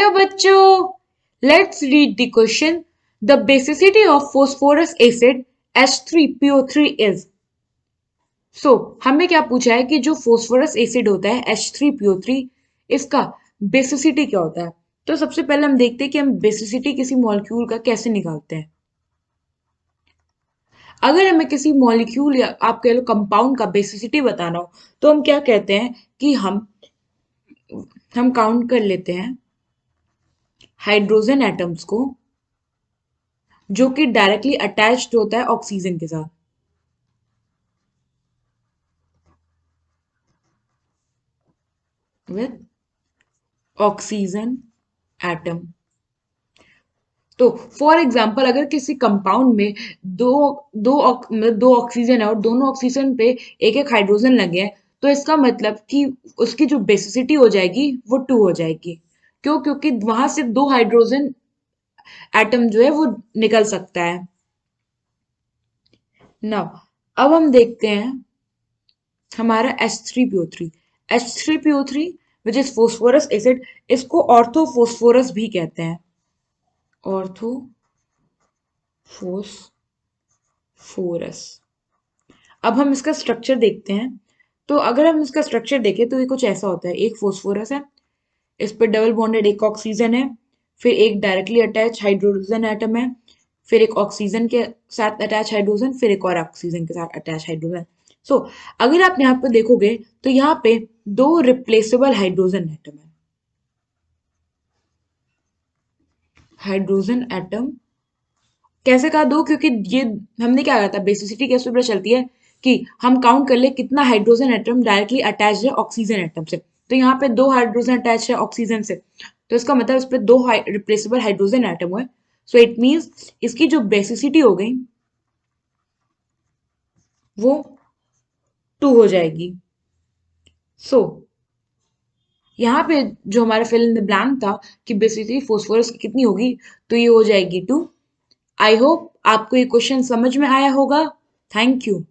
Hello बच्चों, let's read the question. The basicity of phosphorus acid H3PO3 इज। So हमें क्या पूछा है कि जो फोस्फोरस एसिड होता है H3PO3, इसका बेसिसिटी क्या होता है। तो सबसे पहले हम देखते हैं कि हम बेसिसिटी किसी मॉलिक्यूल का कैसे निकालते हैं। अगर हमें किसी मॉलिक्यूल या आप कह लो कंपाउंड का बेसिसिटी बताना हो, तो हम क्या कहते हैं कि हम काउंट कर लेते हैं हाइड्रोजन एटम्स को जो कि डायरेक्टली अटैच्ड होता है ऑक्सीजन के साथ। With oxygen atom. तो फॉर एग्जांपल अगर किसी कंपाउंड में दो दो ऑक्सीजन है और दोनों ऑक्सीजन पे एक एक हाइड्रोजन लगे हैं, तो इसका मतलब कि उसकी जो बेसिसिटी हो जाएगी वो 2 हो जाएगी। क्यों? क्योंकि वहां से दो हाइड्रोजन एटम जो है वो निकल सकता है। नाउ अब हम देखते हैं हमारा H3PO3। H3PO3 which is phosphorus acid, इसको ऑर्थोफोस्फोरस भी कहते हैं। ऑर्थोफोस्फोरस। अब हम इसका स्ट्रक्चर देखते हैं। तो अगर हम इसका स्ट्रक्चर देखें तो ये कुछ ऐसा होता है। एक फोस्फोरस है, इस पर डबल बॉन्डेड एक ऑक्सीजन है, फिर एक डायरेक्टली अटैच हाइड्रोजन एटम है, फिर एक ऑक्सीजन के साथ अटैच हाइड्रोजन, फिर एक और ऑक्सीजन के साथ अटैच हाइड्रोजन। सो अगर आप यहाँ पे देखोगे तो यहाँ पे दो रिप्लेसेबल हाइड्रोजन एटम है। हाइड्रोजन एटम कैसे कहा दो? क्योंकि ये हमने क्या कहा था, बेसिसिटी कैसे पता चलती है कि हम काउंट कर ले कितना हाइड्रोजन एटम डायरेक्टली अटैच है ऑक्सीजन एटम से। तो यहाँ पे दो हाइड्रोजन अटैच है ऑक्सीजन से, तो इसका मतलब इस पे दो रिप्लेसेबल हाइड्रोजन एटम हुए। सो इट मीन्स इसकी जो बेसिसिटी हो गई वो 2 हो जाएगी। सो यहाँ पे जो हमारा फिल इन द ब्लैंक था कि बेसिसिटी फोस्फोरस की कितनी होगी, तो ये हो जाएगी 2। आई होप आपको ये क्वेश्चन समझ में आया होगा। Thank you.